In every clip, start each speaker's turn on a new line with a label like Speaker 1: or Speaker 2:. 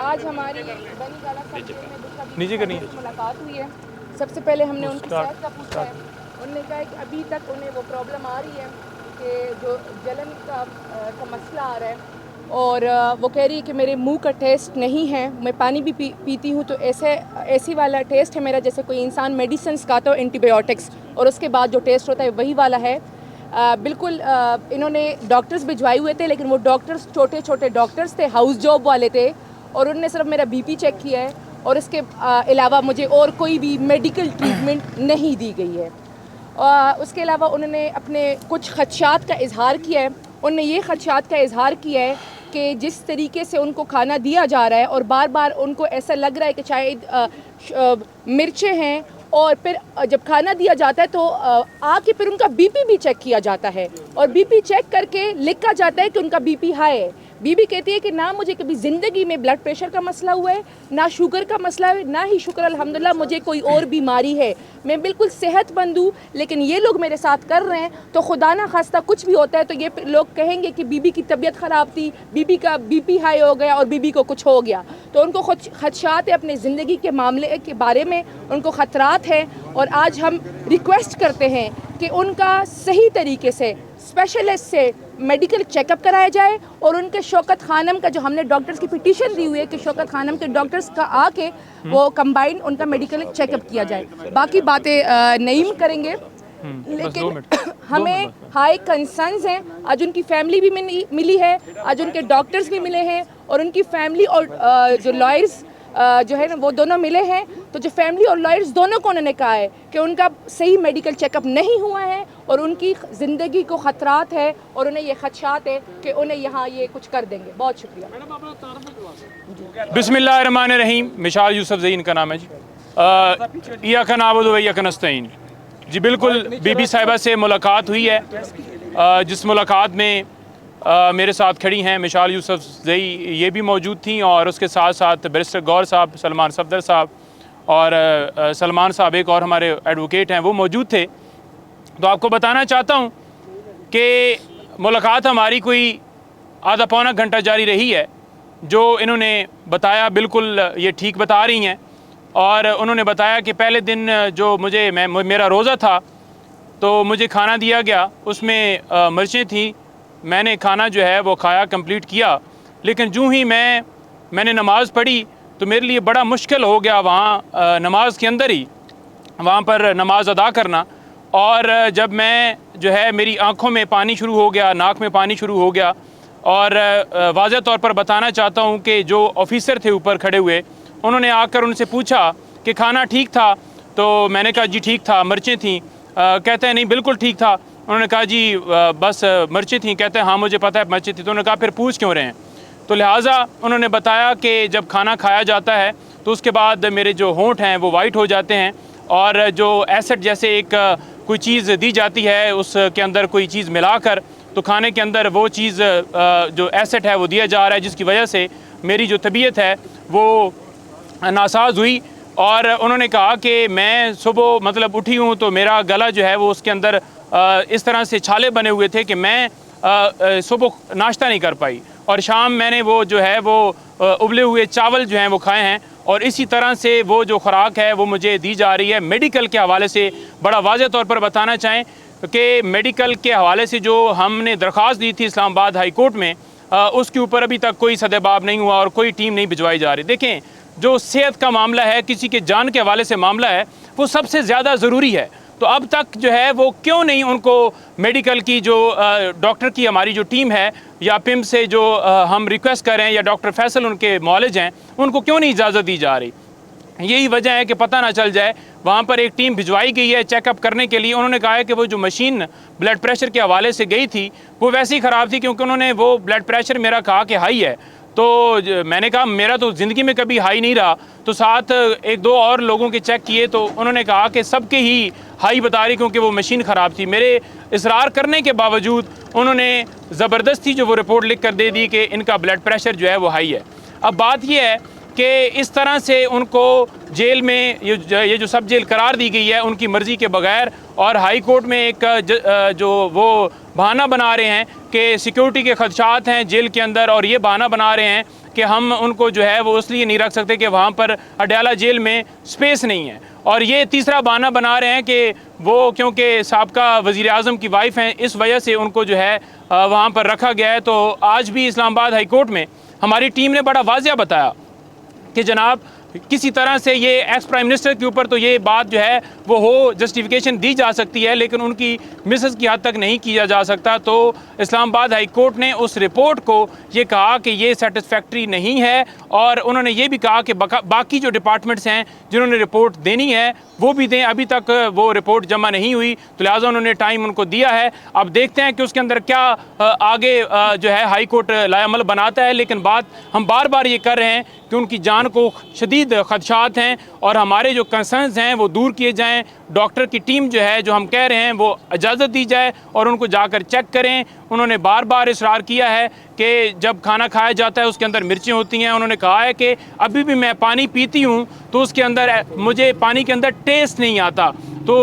Speaker 1: आज हमारी बनी गाला सब जेल में दुखा
Speaker 2: नीचे करनी है।
Speaker 1: मुलाकात हुई है। सबसे पहले हमने उनकी सेहत का पूछा है। उन्होंने कहा कि अभी तक उन्हें वो प्रॉब्लम आ रही है कि जो जलन का मसला आ रहा है, और वो कह रही है कि मेरे मुंह का टेस्ट नहीं है, मैं पानी भी पीती हूँ तो ऐसी वाला टेस्ट है मेरा जैसे कोई इंसान मेडिसिन खाता हो, एंटीबायोटिक्स, और उसके बाद जो टेस्ट होता है वही वाला है। बिल्कुल इन्होंने डॉक्टर्स भिजवाए हुए थे, लेकिन वो डॉक्टर्स छोटे छोटे डॉक्टर्स थे, हाउस जॉब वाले थे, और उन्होंने सिर्फ मेरा बीपी चेक किया है और इसके अलावा मुझे और कोई भी मेडिकल ट्रीटमेंट नहीं दी गई है। उसके अलावा उन्होंने अपने कुछ खदशात का इजहार किया है। उन्होंने ये खदशात का इजहार किया है कि जिस तरीके से उनको खाना दिया जा रहा है और बार बार उनको ऐसा लग रहा है कि शायद मिर्चें हैं, और फिर जब खाना दिया जाता है तो आके फिर उनका बीपी भी चेक किया जाता है, और बीपी चेक करके लिखा जाता है कि उनका बीपी हाई है। बीबी कहती है कि ना मुझे कभी ज़िंदगी में ब्लड प्रेशर का मसला हुआ है, ना शुगर का मसला है, ना ही शुक्र अल्हम्दुलिल्लाह मुझे कोई और बीमारी है, मैं बिल्कुल सेहतमंद हूँ। लेकिन ये लोग मेरे साथ कर रहे हैं तो खुदा ना खास्ता कुछ भी होता है तो ये लोग कहेंगे कि बीबी की तबीयत ख़राब थी, बीबी का बीपी हाई हो गया और बीबी को कुछ हो गया। तो उनको खदशात है अपने ज़िंदगी के मामले के बारे में, उनको ख़तरात हैं, और आज हम रिक्वेस्ट करते हैं कि उनका सही तरीके से स्पेशलिस्ट से मेडिकल चेकअप कराया जाए, और उनके शौकत खानम का जो हमने डॉक्टर्स की पिटीशन दी हुई है कि शौकत खानम के डॉक्टर्स का आके वो कंबाइंड उनका मेडिकल चेकअप किया जाए। बाकी बातें नईम करेंगे, लेकिन हमें हाई कंसर्न्स हैं। आज उनकी फैमिली भी मिली है, आज उनके डॉक्टर्स भी मिले हैं, और उनकी फैमिली और जो लॉयर्स जो है ना वो दोनों मिले हैं। तो जो फैमिली और लॉयर्स दोनों को उन्होंने कहा है कि उनका सही मेडिकल चेकअप नहीं हुआ है और उनकी ज़िंदगी को ख़तरात है, और उन्हें ये खदशात है कि उन्हें यहाँ ये कुछ कर देंगे। बहुत शुक्रिया।
Speaker 2: बिस्मिल्लाहिर्रहमानिर्रहीम। मिशाल यूसुफ ज़ई इनका नाम है जी। इय्याका नअबुदु व इय्याका नस्तईन। जी बिल्कुल, बीबी साहिबा से मुलाकात हुई है, जिस मुलाकात में मेरे साथ खड़ी हैं मिशाल यूसुफ ज़ई, ये भी मौजूद थी, और उसके साथ साथ बैरिस्टर गौर साहब, सलमान सफदर साहब और सलमान साहब एक और हमारे एडवोकेट हैं, वो मौजूद थे। तो आपको बताना चाहता हूँ कि मुलाकात हमारी कोई आधा पौना घंटा जारी रही है। जो इन्होंने बताया बिल्कुल ये ठीक बता रही हैं, और उन्होंने बताया कि पहले दिन जो मेरा रोज़ा था तो मुझे खाना दिया गया, उसमें मिर्चें थी, मैंने खाना जो है वो खाया, कंप्लीट किया, लेकिन जूँ ही मैंने नमाज़ पढ़ी तो मेरे लिए बड़ा मुश्किल हो गया वहाँ नमाज के अंदर ही वहाँ पर नमाज अदा करना। और जब मैं जो है मेरी आँखों में पानी शुरू हो गया, नाक में पानी शुरू हो गया, और वाज़ह तौर पर बताना चाहता हूँ कि जो ऑफिसर थे ऊपर खड़े हुए, उन्होंने आकर उनसे पूछा कि खाना ठीक था, तो मैंने कहा जी ठीक था, मिर्चें थीं। कहते हैं नहीं बिल्कुल ठीक था। उन्होंने कहा जी बस मिर्चें थीं। कहते हैं हाँ मुझे पता है मिर्चें थी। तो उन्होंने कहा फिर पूछ क्यों रहे हैं? तो लिहाजा उन्होंने बताया कि जब खाना खाया जाता है तो उसके बाद मेरे जो होंठ हैं वो वाइट हो जाते हैं, और जो एसिड जैसे एक कोई चीज़ दी जाती है उसके अंदर कोई चीज़ मिलाकर, तो खाने के अंदर वो चीज़ जो एसिड है वो दिया जा रहा है, जिसकी वजह से मेरी जो तबीयत है वो नासाज हुई। और उन्होंने कहा कि मैं सुबह मतलब उठी हूँ तो मेरा गला जो है वो उसके अंदर इस तरह से छाले बने हुए थे कि मैं सुबह नाश्ता नहीं कर पाई, और शाम मैंने वो जो है वो उबले हुए चावल जो हैं वो खाए हैं, और इसी तरह से वो जो खुराक है वो मुझे दी जा रही है। मेडिकल के हवाले से बड़ा वाज़ेह तौर पर बताना चाहें कि मेडिकल के हवाले से जो हमने दरख्वास्त दी थी इस्लामाबाद हाई कोर्ट में, उसके ऊपर अभी तक कोई सदेबाब नहीं हुआ और कोई टीम नहीं भिजवाई जा रही। देखें, जो सेहत का मामला है, किसी के जान के हवाले से मामला है, वो सबसे ज़्यादा ज़रूरी है। तो अब तक जो है वो क्यों नहीं उनको मेडिकल की जो डॉक्टर की हमारी जो टीम है, या पिम से जो हम रिक्वेस्ट कर रहे हैं, या डॉक्टर फैसल उनके मौलिज हैं, उनको क्यों नहीं इजाज़त दी जा रही? यही वजह है कि पता ना चल जाए। वहाँ पर एक टीम भिजवाई गई है चेकअप करने के लिए। उन्होंने कहा है कि वो जो मशीन ब्लड प्रेशर के हवाले से गई थी वो वैसे ही ख़राब थी, क्योंकि उन्होंने वो ब्लड प्रेशर मेरा कहा कि हाई है। तो मैंने कहा मेरा तो ज़िंदगी में कभी हाई नहीं रहा। तो साथ एक दो और लोगों के चेक किए तो उन्होंने कहा कि सबके ही हाई बता रही, क्योंकि वो मशीन ख़राब थी। मेरे इसरार करने के बावजूद उन्होंने ज़बरदस्ती जो वो रिपोर्ट लिख कर दे दी कि इनका ब्लड प्रेशर जो है वो हाई है। अब बात यह है कि इस तरह से उनको जेल में ये जो सब जेल करार दी गई है उनकी मर्ज़ी के बगैर, और हाई कोर्ट में एक जो वो बहाना बना रहे हैं कि सिक्योरिटी के खदशात हैं जेल के अंदर, और ये बहाना बना रहे हैं कि हम उनको जो है वो इसलिए नहीं रख सकते कि वहाँ पर अडयाला जेल में स्पेस नहीं है। और ये तीसरा बहाना बना रहे हैं कि वो क्योंकि साबका वज़ीर आज़म की वाइफ हैं, इस वजह से उनको जो है वहाँ पर रखा गया है। तो आज भी इस्लामाबाद हाई कोर्ट में हमारी टीम ने बड़ा वाज़िया बताया कि जनाब किसी तरह से ये एक्स प्राइम मिनिस्टर के ऊपर तो ये बात जो है वो हो, जस्टिफिकेशन दी जा सकती है, लेकिन उनकी मिसेस की हद तक नहीं किया जा सकता। तो इस्लामाबाद हाई कोर्ट ने उस रिपोर्ट को ये कहा कि ये सेटिस्फैक्ट्री नहीं है, और उन्होंने ये भी कहा कि बाकी जो डिपार्टमेंट्स हैं जिन्होंने रिपोर्ट देनी है वो भी दें। अभी तक वो रिपोर्ट जमा नहीं हुई, तो लिहाजा उन्होंने टाइम उनको दिया है। अब देखते हैं कि उसके अंदर क्या आगे जो है हाई कोर्ट लायामल बनाता है। लेकिन बात हम बार बार ये कर रहे हैं कि उनकी जान को शदीद खदशात हैं और हमारे जो कंसर्न्स हैं वो दूर किए जाएँ। डॉक्टर की टीम जो है, जो हम कह रहे हैं, वो इजाज़त दी जाए और उनको जाकर चेक करें। उन्होंने बार बार इसरार किया है कि जब खाना खाया जाता है उसके अंदर मिर्चें होती हैं। उन्होंने कहा है कि अभी भी मैं पानी पीती हूँ तो उसके अंदर मुझे पानी के अंदर टेस्ट नहीं आता। तो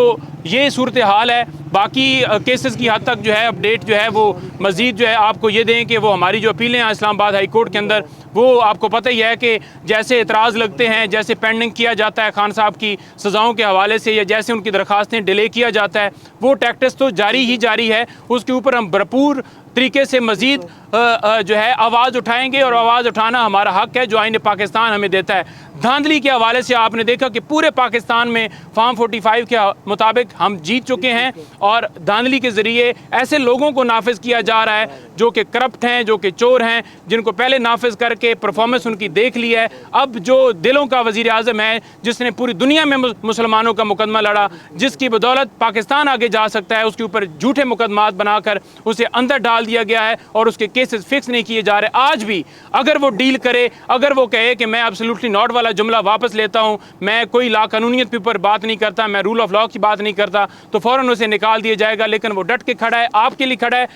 Speaker 2: ये सूरत हाल है। बाकी केसेस की हद तक जो है अपडेट जो है वो मज़ीद जो है आपको ये दें कि वो हमारी जो अपीलें हैं इस्लामाबाद हाई कोर्ट के अंदर, वो आपको पता ही है कि जैसे एतराज़ लगते हैं, जैसे पेंडिंग किया जाता है खान साहब की सज़ाओं के हवाले से, या जैसे उनकी दरख्वास्तें डिले किया जाता है, वो टैक्टिस तो जारी ही जारी है। उसके ऊपर हम भरपूर तरीके से मज़ीद जो है आवाज़ उठाएंगे, और आवाज़ उठाना हमारा हक़ है जो आईन पाकिस्तान हमें देता है। धांधली के हवाले से आपने देखा कि पूरे पाकिस्तान में फार्म 45 के मुताबिक हम जीत चुके हैं, और धांधली के ज़रिए ऐसे लोगों को नाफिज किया जा रहा है जो कि करप्ट हैं, जो कि चोर हैं, जिनको पहले नाफिज करके परफॉर्मेंस उनकी देख ली है। अब जो दिलों का वज़ीर आज़म है, जिसने पूरी दुनिया में मुसलमानों का मुकदमा लड़ा, जिसकी बदौलत पाकिस्तान आगे जा सकता है, उसके ऊपर झूठे मुकदमात बनाकर उसे अंदर डाल दिया गया है और उसके केसेस फिक्स नहीं किए जा रहे। आज भी अगर वो डील करे, अगर वो कहे कि मैं एब्सोल्युटली नॉट वाला जुमला वापस लेता हूं, मैं कोई लाकानूनियत के ऊपर बात नहीं करता, मैं रूल ऑफ लॉ की बात नहीं करता, तो फ़ौरन उसे निकाल दिया जाएगा। लेकिन वो डट के खड़ा है, आपके लिए खड़ा है,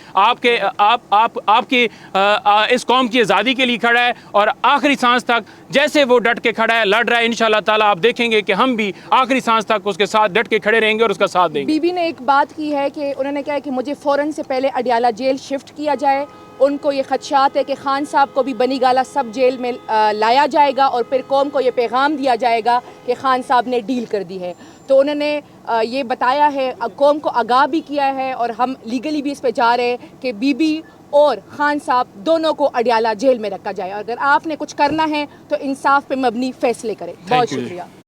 Speaker 2: आपकी इस कौम की आज़ादी के लिए खड़ा है, और आखिरी सांस तक जैसे वो डट के खड़ा है, लड़ रहा है, इंशाल्लाह ताला आप देखेंगे कि हम भी आखिरी सांस तक उसके साथ डट के खड़े रहेंगे और उसका साथ देंगे।
Speaker 1: बीबी ने एक बात की है कि उन्होंने कहा है कि मुझे फ़ौरन से पहले अडयाला जेल शिफ्ट किया जाए। उनको ये खदशात है कि खान साहब को भी बनी गाला सब जेल में लाया जाएगा और फिर कौम को ये पैगाम दिया जाएगा कि खान साहब ने डील कर दी है। तो उन्होंने ये बताया है, कौम को आगाह भी किया है, और हम लीगली भी इस पे जा रहे हैं कि बीबी और खान साहब दोनों को अडयाला जेल में रखा जाए। अगर आपने कुछ करना है तो इंसाफ पे मबनी फैसले करें। बहुत शुक्रिया।